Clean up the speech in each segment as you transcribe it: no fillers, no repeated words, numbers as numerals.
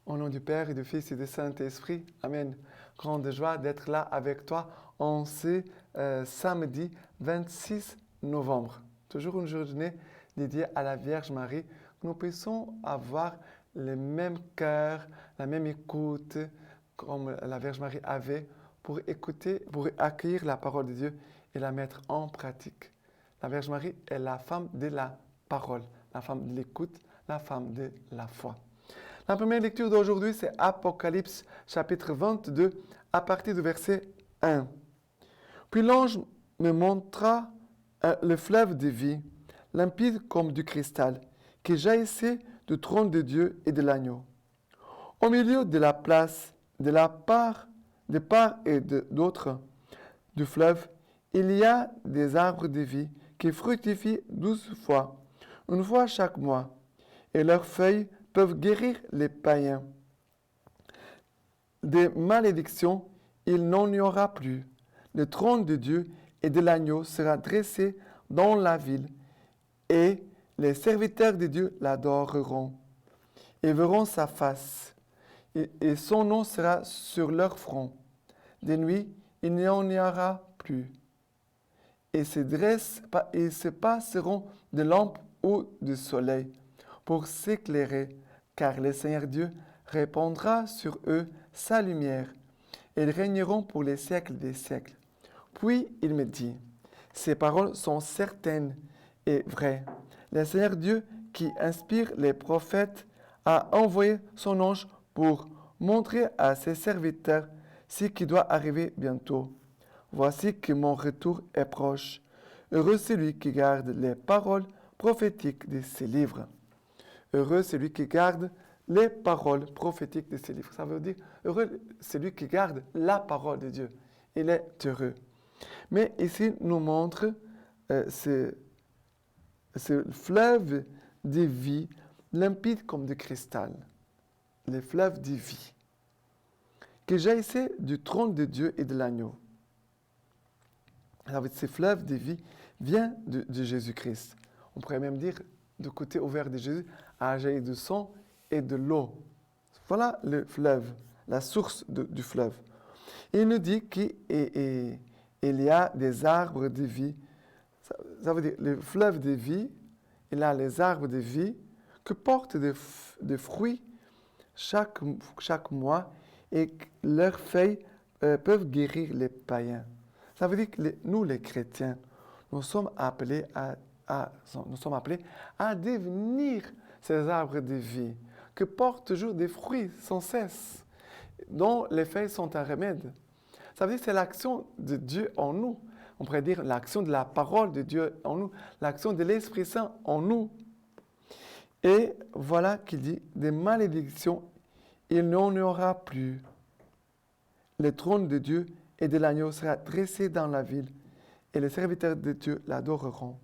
Au nom du Père et du Fils et du Saint-Esprit. Amen. Grande joie d'être là avec toi en ce samedi 26 novembre. Toujours une journée dédiée à la Vierge Marie. Nous puissions avoir le même cœur, la même écoute comme la Vierge Marie avait pour écouter, pour accueillir la parole de Dieu et la mettre en pratique. La Vierge Marie est la femme de la parole, la femme de l'écoute, la femme de la foi. La première lecture d'aujourd'hui, c'est Apocalypse chapitre 22 à partir du verset 1. Puis l'ange me montra le fleuve de vie, limpide comme du cristal, qui jaillissait du trône de Dieu et de l'agneau. Au milieu de la place, de part et d'autre du fleuve, il y a des arbres de vie qui fructifient 12 fois, une fois chaque mois, et leurs feuilles peuvent guérir les païens. Des malédictions, il n'en y aura plus. Le trône de Dieu et de l'agneau sera dressé dans la ville, et les serviteurs de Dieu l'adoreront et verront sa face, et son nom sera sur leur front. De nuit, il n'y en aura plus. Et se passeront de lampes ou de soleil pour s'éclairer, car le Seigneur Dieu répandra sur eux sa lumière, et ils régneront pour les siècles des siècles. Puis il me dit, ces paroles sont certaines et vraies. Le Seigneur Dieu, qui inspire les prophètes, a envoyé son ange pour montrer à ses serviteurs ce qui doit arriver bientôt. Voici que mon retour est proche. Heureux celui qui garde les paroles prophétiques de ces livres. Heureux celui qui garde les paroles prophétiques de ces livres. Ça veut dire, heureux celui qui garde la parole de Dieu. Il est heureux. Mais ici, nous montre ce fleuve de vie, limpide comme du cristal. Le fleuve de vie, qui jaillissait du trône de Dieu et de l'agneau. Alors, ce fleuve de vie vient de Jésus-Christ. On pourrait même dire, du côté ouvert de Jésus, a jailli du sang et de l'eau. Voilà le fleuve, la source du fleuve. Et il nous dit qu'il y a des arbres de vie. Ça veut dire, le fleuve de vie, il a les arbres de vie qui portent des fruits chaque mois et leurs feuilles peuvent guérir les païens. Ça veut dire que nous, les chrétiens, nous sommes appelés à devenir ces arbres de vie qui portent toujours des fruits sans cesse, dont les feuilles sont un remède. Ça veut dire que c'est l'action de Dieu en nous. On pourrait dire l'action de la parole de Dieu en nous, l'action de l'Esprit Saint en nous. Et voilà qu'il dit, des malédictions, il n'en y aura plus. Le trône de Dieu et de l'agneau sera dressé dans la ville, et les serviteurs de Dieu l'adoreront.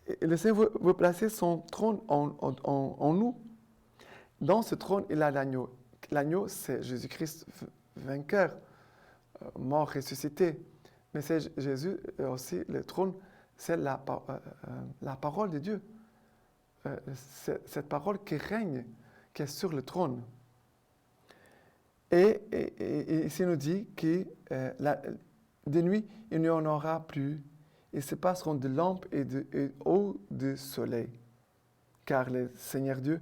Et le Seigneur veut placer son trône en nous. Dans ce trône, il a l'agneau. L'agneau, c'est Jésus-Christ vainqueur, mort, ressuscité. Mais c'est Jésus aussi, le trône, c'est la parole de Dieu. Cette parole qui règne, qui est sur le trône. Et ici, il nous dit que de nuit, il n'y en aura plus. Ils se passeront de lampes et de soleil. Car le Seigneur Dieu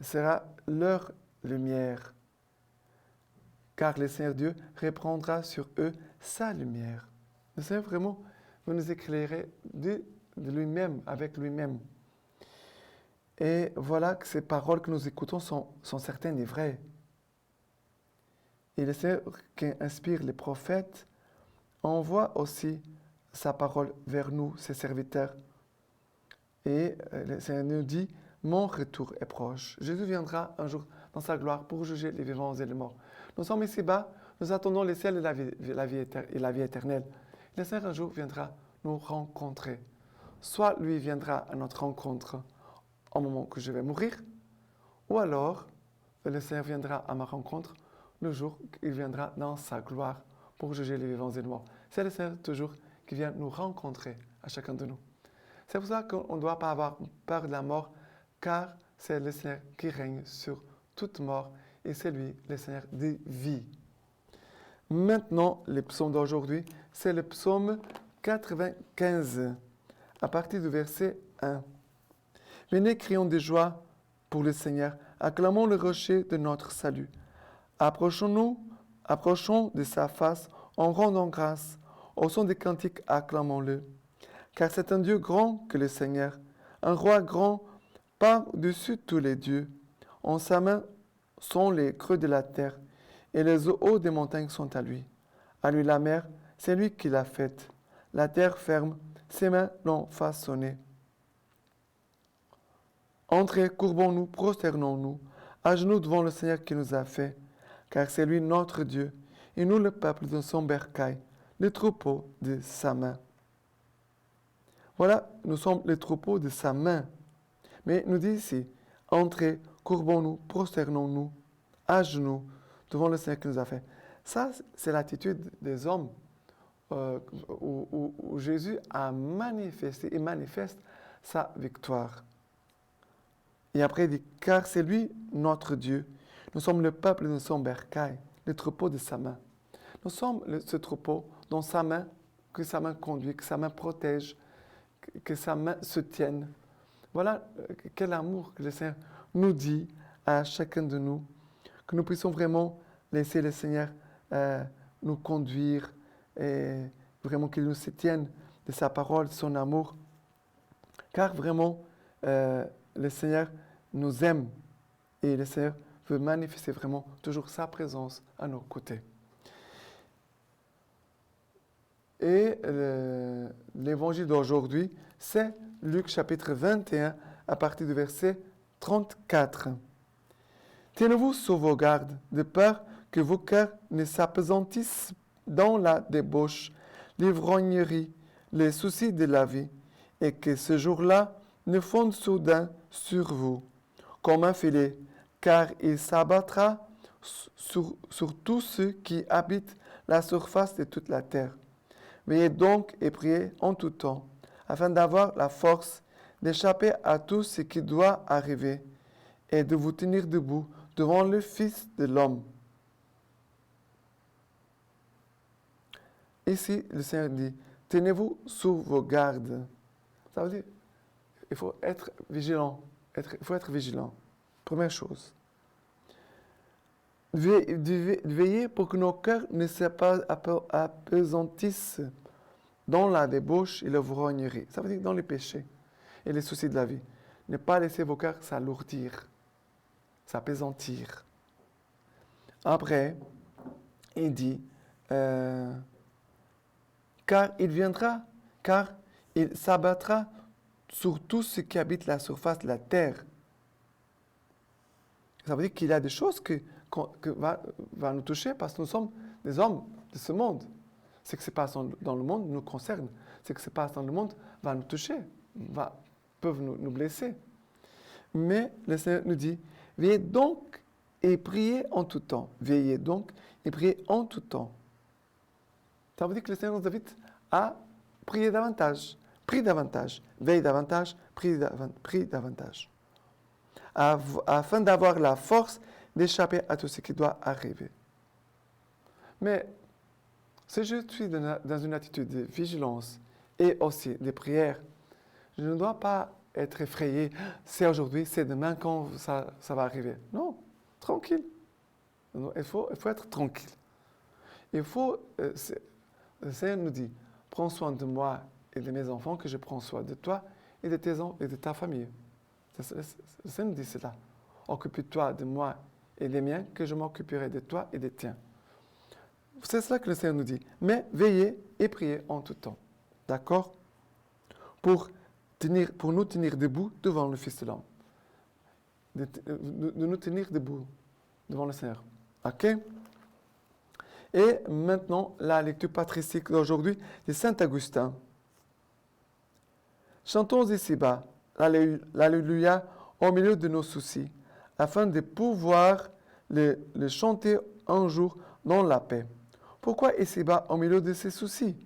sera leur lumière. Car le Seigneur Dieu répandra sur eux sa lumière. Le Seigneur vraiment veut nous éclairer de lui-même, avec lui-même. Et voilà que ces paroles que nous écoutons sont certaines et vraies. Et le Seigneur qui inspire les prophètes envoie aussi sa parole vers nous, ses serviteurs. Et le Seigneur nous dit, mon retour est proche. Jésus viendra un jour dans sa gloire pour juger les vivants et les morts. Nous sommes ici-bas, nous attendons les ciels et la vie éternelle. Le Seigneur un jour viendra nous rencontrer. Soit lui viendra à notre rencontre au moment que je vais mourir, ou alors le Seigneur viendra à ma rencontre le jour qu'il viendra dans sa gloire pour juger les vivants et les morts. C'est le Seigneur toujours qui vient nous rencontrer à chacun de nous. C'est pour ça qu'on ne doit pas avoir peur de la mort, car c'est le Seigneur qui règne sur toute mort et c'est lui, le Seigneur des vies. Maintenant, le psaume d'aujourd'hui, c'est le psaume 95, à partir du verset 1. Venez, crions de joie pour le Seigneur, acclamons le rocher de notre salut. Approchons de sa face en rendant grâce. Au son des cantiques, acclamons-le. Car c'est un Dieu grand que le Seigneur, un roi grand par-dessus tous les dieux. En sa main sont les creux de la terre, et les hauts des montagnes sont à lui. À lui la mer, c'est lui qui l'a faite. La terre ferme, ses mains l'ont façonnée. Entrez, courbons-nous, prosternons-nous, à genoux devant le Seigneur qui nous a fait, car c'est lui notre Dieu, et nous le peuple de son bercail, le troupeau de sa main. Voilà, nous sommes les troupeaux de sa main. Mais nous dit ici, entrez, courbons-nous, prosternons-nous, à genoux, devant le Seigneur qui nous a fait. Ça, c'est l'attitude des hommes où Jésus a manifesté et manifeste sa victoire. Et après, il dit, car c'est lui notre Dieu. Nous sommes le peuple de son bercail, le troupeau de sa main. Nous sommes ce troupeau dont sa main, que sa main conduit, que sa main protège, que sa main se tienne. Voilà quel amour que le Seigneur nous dit à chacun de nous, que nous puissions vraiment laisser le Seigneur nous conduire et vraiment qu'il nous se tienne de sa parole, de son amour. Car vraiment, le Seigneur nous aime et le Seigneur veut manifester vraiment toujours sa présence à nos côtés. Et l'évangile d'aujourd'hui, c'est Luc chapitre 21 à partir du verset 34. Tenez-vous sur vos gardes, de peur que vos cœurs ne s'apesantissent dans la débauche, l'ivrognerie, les soucis de la vie, et que ce jour-là ne fonde soudain sur vous, comme un filet, car il s'abattra sur tous ceux qui habitent la surface de toute la terre. Veillez donc et priez en tout temps, afin d'avoir la force d'échapper à tout ce qui doit arriver et de vous tenir debout devant le Fils de l'homme. Ici, le Seigneur dit, tenez-vous sous vos gardes. Ça veut dire, il faut être vigilant. Il faut être vigilant. Première chose. Veillez pour que nos cœurs ne s'apesantissent dans la débauche et l'ivrognerie. Ça veut dire dans les péchés et les soucis de la vie. Ne pas laisser vos cœurs s'alourdir, s'apesantir. Après, il dit, car il s'abattra sur tout ce qui habite la surface de la terre. Ça veut dire qu'il y a des choses que va nous toucher parce que nous sommes des hommes de ce monde. Ce qui se passe dans le monde nous concerne. Ce qui se passe dans le monde va nous toucher, peuvent nous blesser. Mais le Seigneur nous dit, veillez donc et priez en tout temps. Veillez donc et priez en tout temps. Ça veut dire que le Seigneur nous invite à prier davantage, prie davantage, veille davantage, prie davantage. Afin d'avoir la force d'échapper à tout ce qui doit arriver. Mais si je suis dans une attitude de vigilance et aussi de prière, je ne dois pas être effrayé. C'est aujourd'hui, c'est demain quand ça va arriver. Non, tranquille. Il faut être tranquille. Le Seigneur nous dit, prends soin de moi et de mes enfants, que je prends soin de toi et de tes enfants et de ta famille. Le Seigneur nous dit cela. Occupe-toi de moi et des miens, que je m'occuperai de toi et des tiens. C'est cela que le Seigneur nous dit. Mais veillez et priez en tout temps. D'accord? Pour nous tenir debout devant le Fils de l'homme. De nous tenir debout devant le Seigneur. OK? Et maintenant, la lecture patristique d'aujourd'hui de Saint Augustin. Chantons ici-bas l'Alléluia au milieu de nos soucis, afin de pouvoir le chanter un jour dans la paix. Pourquoi ici-bas au milieu de ces soucis?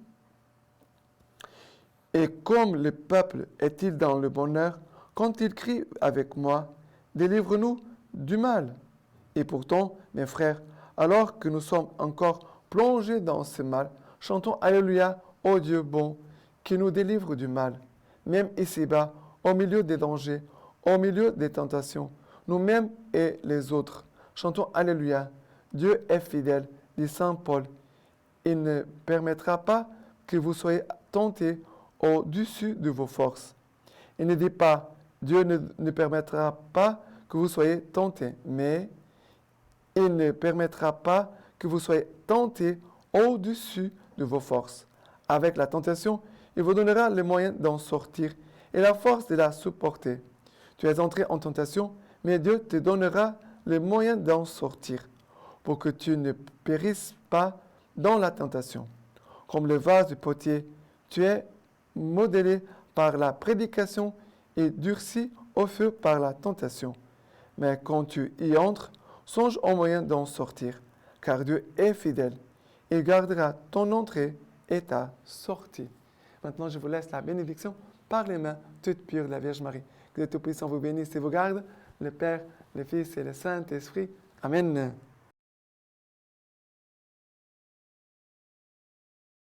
Et comme le peuple est-il dans le bonheur, quand il crie avec moi, délivre-nous du mal. Et pourtant, mes frères, alors que nous sommes encore plongés dans ce mal, chantons Alléluia, ô Dieu bon, qui nous délivre du mal. Même ici-bas, au milieu des dangers, au milieu des tentations, nous-mêmes et les autres, chantons Alléluia. Dieu est fidèle, dit Saint Paul. Il ne permettra pas que vous soyez tentés au-dessus de vos forces. Il ne dit pas, Dieu ne permettra pas que vous soyez tentés, mais il ne permettra pas que vous soyez tentés au-dessus de vos forces. Avec la tentation, il vous donnera les moyens d'en sortir et la force de la supporter. Tu es entré en tentation, mais Dieu te donnera les moyens d'en sortir pour que tu ne périsses pas dans la tentation. Comme le vase du potier, tu es modélé par la prédication et durci au feu par la tentation. Mais quand tu y entres, songe au moyen d'en sortir, car Dieu est fidèle. Il gardera ton entrée et ta sortie. Maintenant, je vous laisse la bénédiction par les mains toutes pures de la Vierge Marie. Que Dieu Tout-Puissant vous bénisse et vous garde, le Père, le Fils et le Saint-Esprit. Amen.